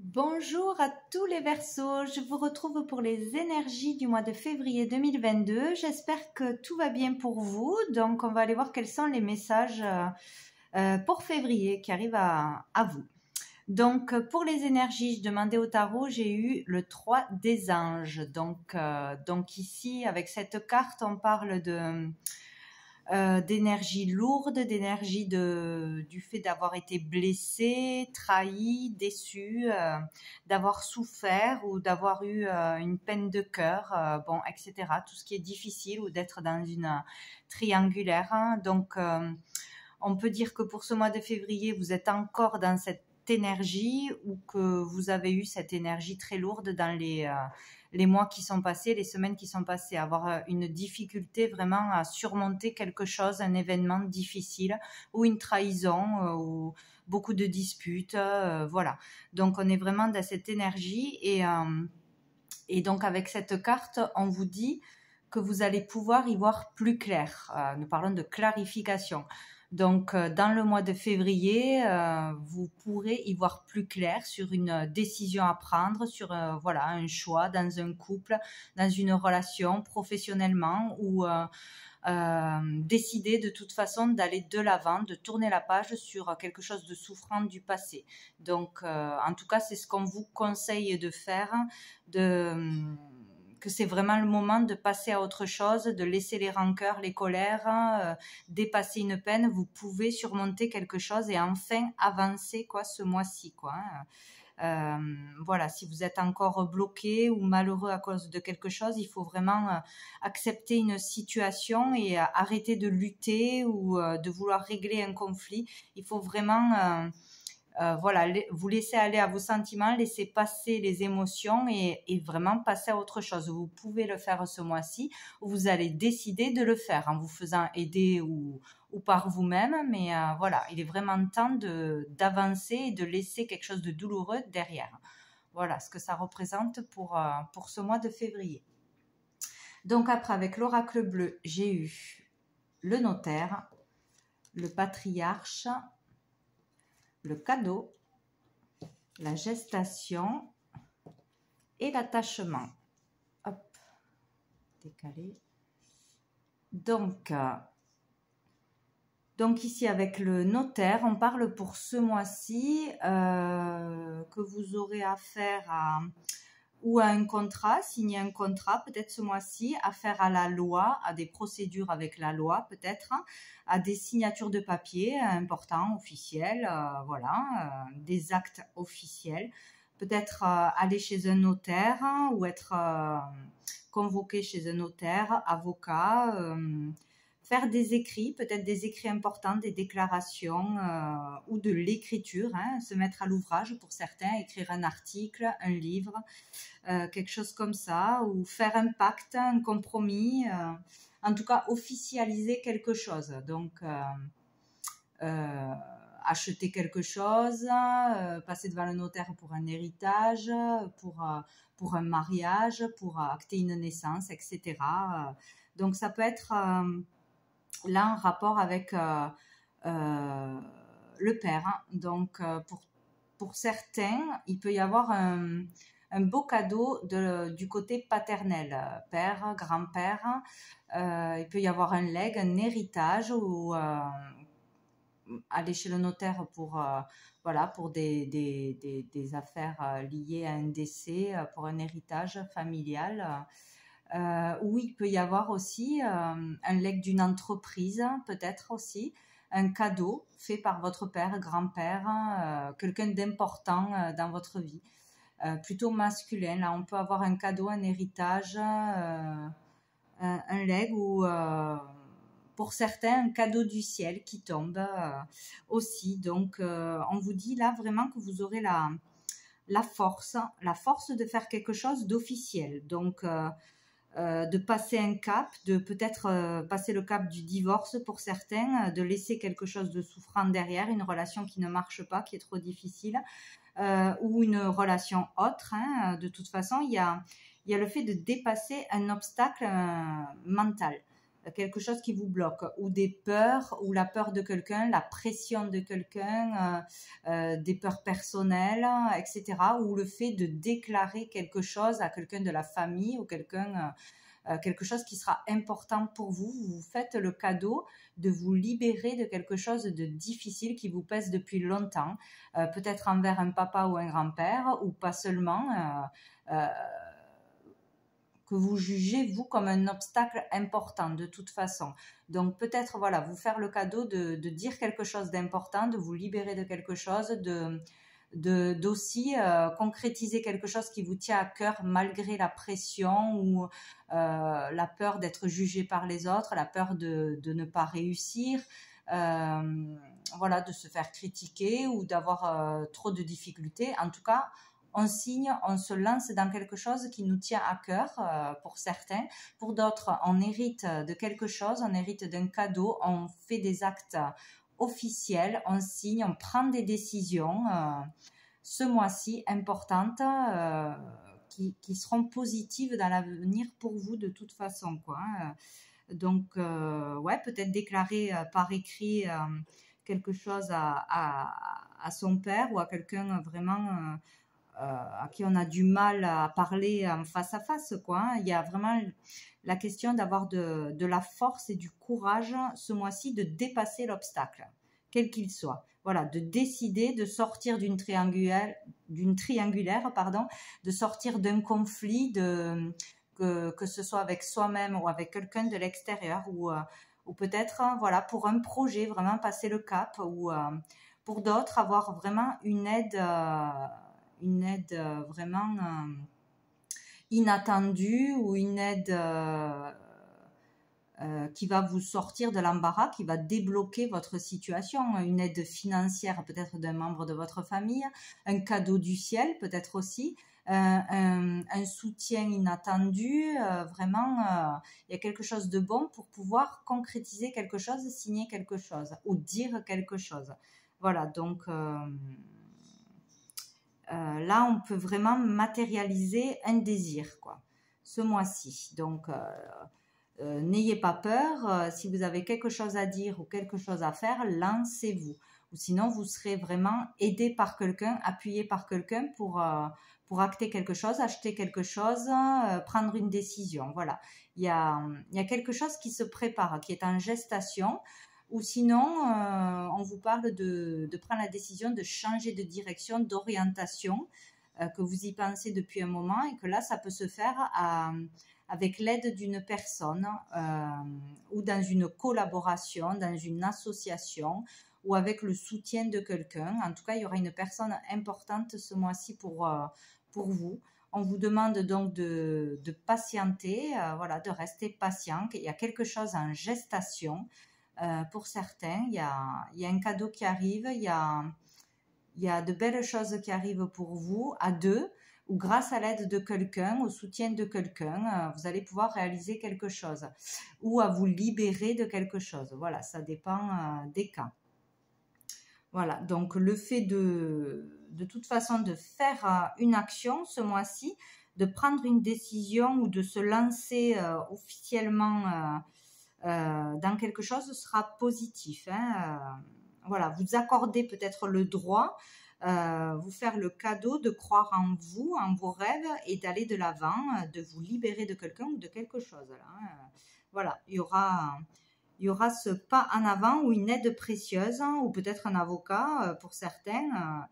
Bonjour à tous les Verseaux, je vous retrouve pour les énergies du mois de février 2022. J'espère que tout va bien pour vous. Donc on va aller voir quels sont les messages pour février qui arrivent à vous. Donc pour les énergies, je demandais au tarot, j'ai eu le 3 des anges. Donc ici avec cette carte on parle d'énergie lourde, d'énergie du fait d'avoir été blessé, trahi, déçu, d'avoir souffert ou d'avoir eu une peine de cœur, etc. Tout ce qui est difficile ou d'être dans une triangulaire. Hein. Donc, on peut dire que pour ce mois de février, vous êtes encore dans cette énergie ou que vous avez eu cette énergie très lourde dans les mois qui sont passés, les semaines qui sont passées, avoir une difficulté vraiment à surmonter quelque chose, un événement difficile ou une trahison ou beaucoup de disputes, voilà. Donc on est vraiment dans cette énergie et donc avec cette carte, on vous dit que vous allez pouvoir y voir plus clair. Nous parlons de clarification. Donc, dans le mois de février, vous pourrez y voir plus clair sur une décision à prendre, sur un choix dans un couple, dans une relation, professionnellement, ou décider de toute façon d'aller de l'avant, de tourner la page sur quelque chose de souffrant du passé. Donc, en tout cas, c'est ce qu'on vous conseille de faire, que c'est vraiment le moment de passer à autre chose, de laisser les rancœurs, les colères, dépasser une peine. Vous pouvez surmonter quelque chose et enfin avancer ce mois-ci. Voilà, si vous êtes encore bloqué ou malheureux à cause de quelque chose, il faut vraiment accepter une situation et arrêter de lutter ou de vouloir régler un conflit. Il faut vraiment vous laissez aller à vos sentiments, laissez passer les émotions et vraiment passer à autre chose. Vous pouvez le faire ce mois-ci, ou vous allez décider de le faire en vous faisant aider ou par vous-même, mais voilà, il est vraiment temps d'avancer et de laisser quelque chose de douloureux derrière. Voilà ce que ça représente pour ce mois de février. Donc après, avec l'oracle bleu, j'ai eu le notaire, le patriarche, le cadeau, la gestation et l'attachement. Hop, décalé. Donc ici avec le notaire, on parle pour ce mois-ci que vous aurez affaire à un contrat, signer un contrat peut-être ce mois-ci, affaire à la loi, à des procédures avec la loi peut-être, à des signatures de papier importants, officiels, des actes officiels, peut-être aller chez un notaire ou être convoqué chez un notaire, avocat, faire des écrits, peut-être des écrits importants, des déclarations ou de l'écriture, se mettre à l'ouvrage pour certains, écrire un article, un livre, quelque chose comme ça, ou faire un pacte, un compromis, en tout cas officialiser quelque chose. Donc, acheter quelque chose, passer devant le notaire pour un héritage, pour un mariage, pour acter une naissance, etc. Donc, ça peut être là en rapport avec le père. Donc, pour certains, il peut y avoir un beau cadeau du côté paternel, père, grand-père. Il peut y avoir un legs, un héritage ou aller chez le notaire pour des affaires liées à un décès, pour un héritage familial. Où il peut y avoir aussi un legs d'une entreprise, peut-être aussi, un cadeau fait par votre père, grand-père, quelqu'un d'important dans votre vie, plutôt masculin. Là, on peut avoir un cadeau, un héritage, un legs ou, pour certains, un cadeau du ciel qui tombe aussi. Donc, on vous dit là vraiment que vous aurez la force de faire quelque chose d'officiel. Donc, de passer un cap, de peut-être passer le cap du divorce pour certains, de laisser quelque chose de souffrant derrière, une relation qui ne marche pas, qui est trop difficile, ou une relation autre. De toute façon, il y a le fait de dépasser un obstacle mental. quelque chose qui vous bloque, ou des peurs, ou la peur de quelqu'un, la pression de quelqu'un, des peurs personnelles, etc. Ou le fait de déclarer quelque chose à quelqu'un de la famille ou quelqu'un, quelque chose qui sera important pour vous. Vous faites le cadeau de vous libérer de quelque chose de difficile qui vous pèse depuis longtemps, peut-être envers un papa ou un grand-père, ou pas seulement, que vous jugez, vous, comme un obstacle important de toute façon. Donc peut-être, voilà, vous faire le cadeau de dire quelque chose d'important, de vous libérer de quelque chose, d'aussi concrétiser quelque chose qui vous tient à cœur malgré la pression ou la peur d'être jugé par les autres, la peur de ne pas réussir, voilà, de se faire critiquer ou d'avoir trop de difficultés. En tout cas, on signe, on se lance dans quelque chose qui nous tient à cœur pour certains. Pour d'autres, on hérite de quelque chose, on hérite d'un cadeau, on fait des actes officiels, on signe, on prend des décisions ce mois-ci importantes qui seront positives dans l'avenir pour vous de toute façon, quoi. Donc, ouais, peut-être déclarer par écrit quelque chose à son père ou à quelqu'un vraiment à qui on a du mal à parler en face à face, quoi. Il y a vraiment la question d'avoir de la force et du courage ce mois-ci de dépasser l'obstacle, quel qu'il soit. Voilà, de décider de sortir d'une triangulaire, pardon, de sortir d'un conflit, que ce soit avec soi-même ou avec quelqu'un de l'extérieur, ou peut-être, voilà, pour un projet, vraiment passer le cap, ou pour d'autres, avoir vraiment une aide vraiment inattendue, ou une aide qui va vous sortir de l'embarras, qui va débloquer votre situation, une aide financière peut-être d'un membre de votre famille, un cadeau du ciel peut-être aussi, un soutien inattendu, vraiment il y a quelque chose de bon pour pouvoir concrétiser quelque chose, signer quelque chose ou dire quelque chose. Voilà, donc là, on peut vraiment matérialiser un désir, quoi, ce mois-ci. Donc, n'ayez pas peur. Si vous avez quelque chose à dire ou quelque chose à faire, lancez-vous. Ou sinon, vous serez vraiment aidé par quelqu'un, appuyé par quelqu'un pour acter quelque chose, acheter quelque chose, prendre une décision. Voilà. Il y a quelque chose qui se prépare, qui est en gestation. Ou sinon, on vous parle de prendre la décision de changer de direction, d'orientation, que vous y pensez depuis un moment et que là, ça peut se faire avec l'aide d'une personne ou dans une collaboration, dans une association ou avec le soutien de quelqu'un. En tout cas, il y aura une personne importante ce mois-ci pour vous. On vous demande donc de patienter, voilà, de rester patient. Il y a quelque chose en gestation. Pour certains, il y a un cadeau qui arrive, il y a de belles choses qui arrivent pour vous à deux, ou grâce à l'aide de quelqu'un, au soutien de quelqu'un, vous allez pouvoir réaliser quelque chose, ou à vous libérer de quelque chose. Voilà, ça dépend des cas. Voilà, donc le fait de toute façon de faire une action ce mois-ci, de prendre une décision ou de se lancer officiellement dans quelque chose sera positif. Voilà, vous accordez peut-être le droit, vous faire le cadeau de croire en vous, en vos rêves et d'aller de l'avant, de vous libérer de quelqu'un ou de quelque chose. Là. Voilà, il y aura ce pas en avant ou une aide précieuse, ou peut-être un avocat pour certains.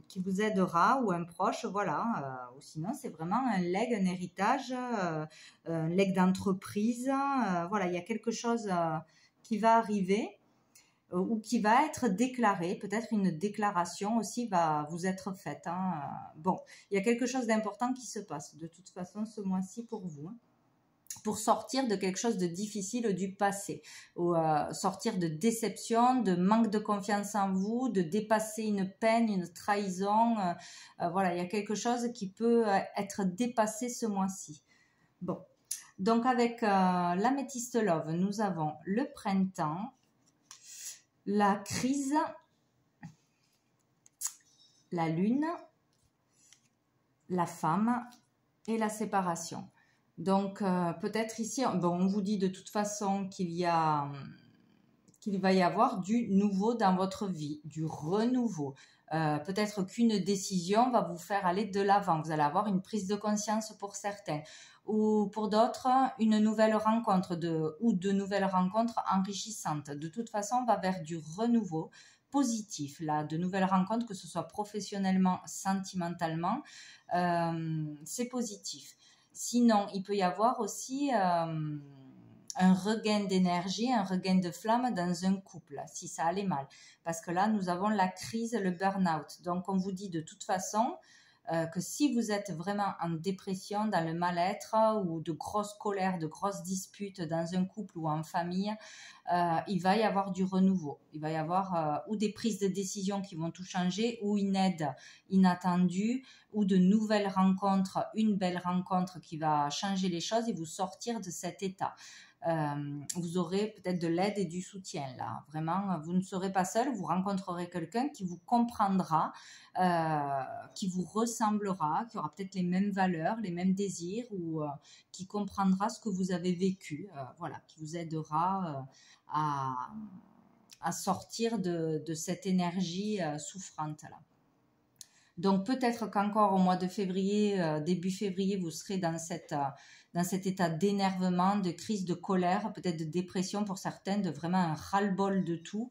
Qui vous aidera, ou un proche, voilà, ou sinon c'est vraiment un legs, un héritage, un legs d'entreprise, voilà, il y a quelque chose qui va arriver ou qui va être déclaré, peut-être une déclaration aussi va vous être faite. Bon, il y a quelque chose d'important qui se passe de toute façon ce mois-ci pour vous. Pour sortir de quelque chose de difficile du passé, ou sortir de déception, de manque de confiance en vous, de dépasser une peine, une trahison. Voilà, il y a quelque chose qui peut être dépassé ce mois-ci. Bon, donc avec l'améthyste love, nous avons le printemps, la crise, la lune, la femme et la séparation. Donc, peut-être ici, bon, on vous dit de toute façon qu'il va y avoir du nouveau dans votre vie, du renouveau. Peut-être qu'une décision va vous faire aller de l'avant. Vous allez avoir une prise de conscience pour certains. Ou pour d'autres, une nouvelle rencontre ou de nouvelles rencontres enrichissantes. De toute façon, on va vers du renouveau positif, là, de nouvelles rencontres, que ce soit professionnellement, sentimentalement, c'est positif. Sinon, il peut y avoir aussi un regain d'énergie, un regain de flamme dans un couple, si ça allait mal. Parce que là, nous avons la crise, le burn-out. Donc, on vous dit de toute façon que si vous êtes vraiment en dépression, dans le mal-être ou de grosses colères, de grosses disputes dans un couple ou en famille, il va y avoir du renouveau. Il va y avoir ou des prises de décision qui vont tout changer, ou une aide inattendue, ou de nouvelles rencontres, une belle rencontre qui va changer les choses et vous sortir de cet état. Vous aurez peut-être de l'aide et du soutien là. Vraiment, vous ne serez pas seul, vous rencontrerez quelqu'un qui vous comprendra, qui vous ressemblera, qui aura peut-être les mêmes valeurs, les mêmes désirs, ou qui comprendra ce que vous avez vécu, voilà, qui vous aidera à sortir de cette énergie souffrante là. Donc peut-être qu'encore au mois de février, début février, vous serez dans cet état d'énervement, de crise de colère, peut-être de dépression pour certains, de vraiment un ras-le-bol de tout.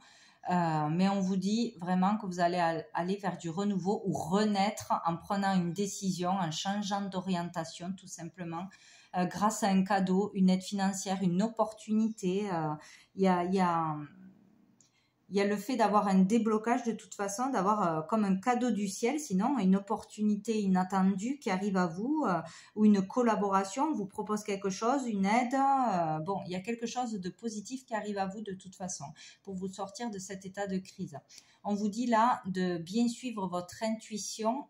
Mais on vous dit vraiment que vous allez aller vers du renouveau ou renaître en prenant une décision, en changeant d'orientation tout simplement, grâce à un cadeau, une aide financière, une opportunité. Il y a le fait d'avoir un déblocage de toute façon, d'avoir comme un cadeau du ciel, sinon une opportunité inattendue qui arrive à vous, ou une collaboration, on vous propose quelque chose, une aide. Bon, il y a quelque chose de positif qui arrive à vous de toute façon pour vous sortir de cet état de crise. On vous dit là de bien suivre votre intuition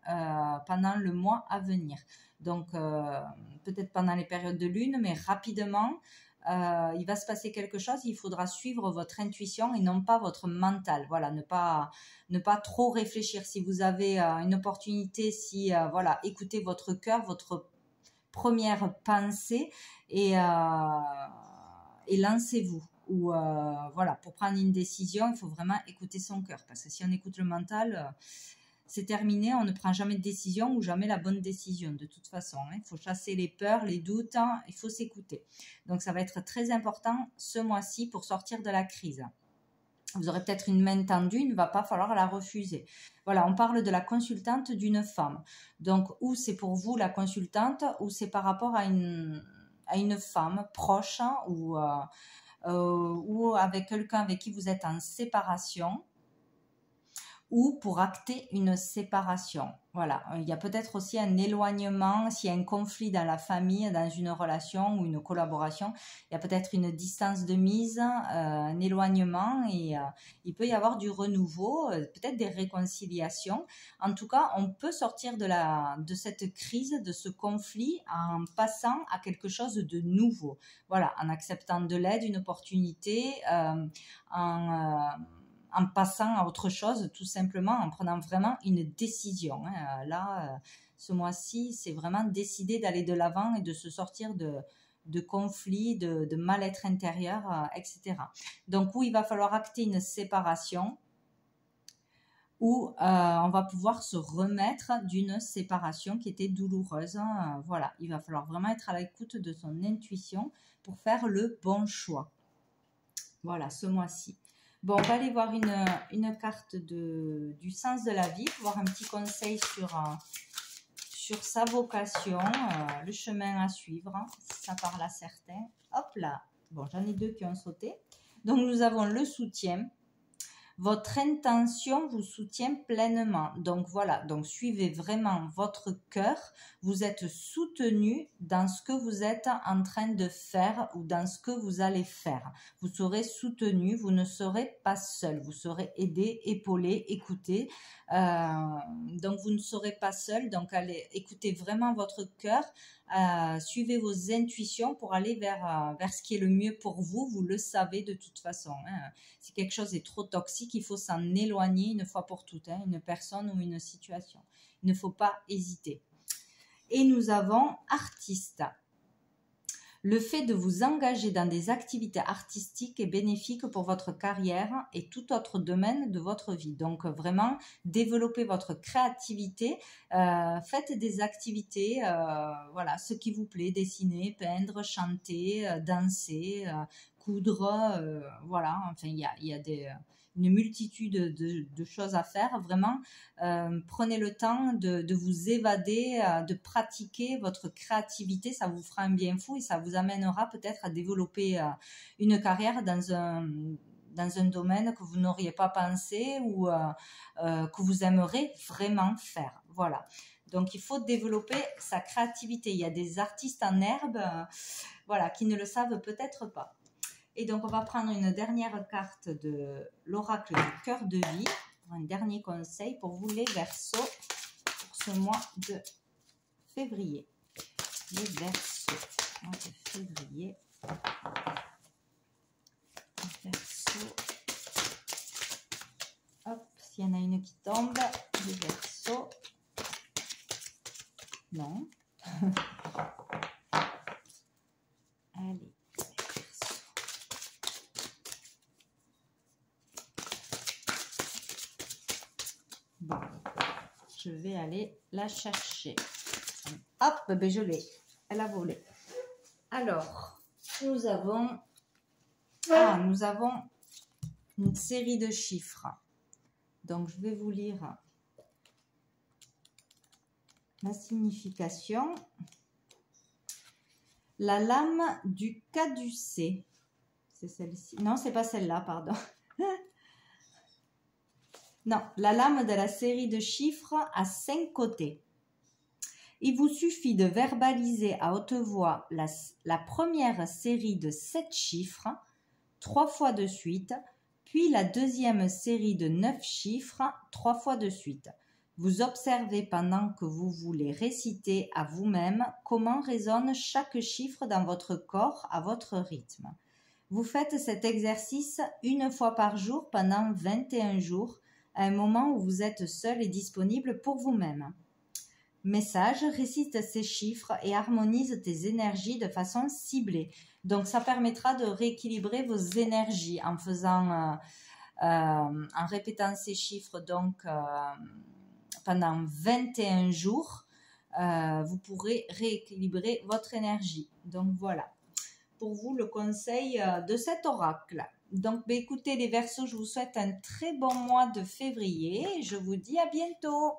pendant le mois à venir. Donc, peut-être pendant les périodes de lune, mais rapidement, il va se passer quelque chose, il faudra suivre votre intuition et non pas votre mental. Voilà, ne pas trop réfléchir. Si vous avez une opportunité, voilà, écoutez votre cœur, votre première pensée et lancez-vous. Ou voilà, pour prendre une décision, il faut vraiment écouter son cœur, parce que si on écoute le mental, c'est terminé, on ne prend jamais de décision ou jamais la bonne décision de toute façon. Il faut chasser les peurs, les doutes, il faut s'écouter. Donc ça va être très important ce mois-ci pour sortir de la crise. Vous aurez peut-être une main tendue, il ne va pas falloir la refuser. Voilà, on parle de la consultante d'une femme. Donc, ou c'est pour vous la consultante, ou c'est par rapport à une femme proche, ou avec quelqu'un avec qui vous êtes en séparation, ou pour acter une séparation. Voilà, il y a peut-être aussi un éloignement, s'il y a un conflit dans la famille, dans une relation ou une collaboration, il y a peut-être une distance de mise, un éloignement, et il peut y avoir du renouveau, peut-être des réconciliations. En tout cas, on peut sortir de cette crise, de ce conflit, en passant à quelque chose de nouveau. Voilà, en acceptant de l'aide, une opportunité, en passant à autre chose, tout simplement en prenant vraiment une décision. Là, ce mois-ci, c'est vraiment décider d'aller de l'avant et de se sortir de conflits, de mal-être intérieur, etc. Donc, où il va falloir acter une séparation, où on va pouvoir se remettre d'une séparation qui était douloureuse. Voilà, il va falloir vraiment être à l'écoute de son intuition pour faire le bon choix. Voilà, ce mois-ci. Bon, on va aller voir une carte du sens de la vie, voir un petit conseil sur sa vocation, le chemin à suivre, si ça parle à certains. Hop là, bon, j'en ai deux qui ont sauté. Donc, nous avons le soutien. Votre intention vous soutient pleinement. Donc voilà, donc suivez vraiment votre cœur. Vous êtes soutenu dans ce que vous êtes en train de faire ou dans ce que vous allez faire. Vous serez soutenu, vous ne serez pas seul. Vous serez aidé, épaulé, écouté. Donc vous ne serez pas seul. Donc allez, écoutez vraiment votre cœur. Suivez vos intuitions pour aller vers ce qui est le mieux pour vous. Vous le savez de toute façon. Si quelque chose est trop toxique, il faut s'en éloigner une fois pour toutes, une personne ou une situation. Il ne faut pas hésiter. Et nous avons artiste. Le fait de vous engager dans des activités artistiques est bénéfique pour votre carrière et tout autre domaine de votre vie. Donc vraiment, développez votre créativité, faites des activités, voilà, ce qui vous plaît, dessiner, peindre, chanter, danser, coudre, voilà, enfin il y a une multitude de choses à faire. Vraiment, prenez le temps de vous évader, de pratiquer votre créativité. Ça vous fera un bien fou et ça vous amènera peut-être à développer une carrière dans un domaine que vous n'auriez pas pensé ou que vous aimeriez vraiment faire. Voilà. Donc, il faut développer sa créativité. Il y a des artistes en herbe, voilà, qui ne le savent peut-être pas. Et donc, on va prendre une dernière carte de l'oracle du cœur de vie. Un dernier conseil pour vous les Verseaux pour ce mois de février. Les Verseaux, mois de février. Les Verseaux. Hop, s'il y en a une qui tombe, les Verseaux. Non. Allez. Bon, je vais aller la chercher. Hop, ben je l'ai. Elle a volé. Alors, nous avons une série de chiffres. Donc, je vais vous lire la signification. La lame du caducée. C'est celle-ci. Non, c'est pas celle-là, pardon. Non, la lame de la série de chiffres a 5 côtés. Il vous suffit de verbaliser à haute voix la première série de 7 chiffres, 3 fois de suite, puis la deuxième série de 9 chiffres, 3 fois de suite. Vous observez pendant que vous voulez réciter à vous-même comment résonne chaque chiffre dans votre corps à votre rythme. Vous faites cet exercice une fois par jour pendant 21 jours, à un moment où vous êtes seul et disponible pour vous-même. Message, récite ces chiffres et harmonise tes énergies de façon ciblée. Donc, ça permettra de rééquilibrer vos énergies en faisant, en répétant ces chiffres donc pendant 21 jours. Vous pourrez rééquilibrer votre énergie. Donc, voilà. Pour vous, le conseil de cet oracle. Donc, écoutez les Verseaux, je vous souhaite un très bon mois de février et je vous dis à bientôt.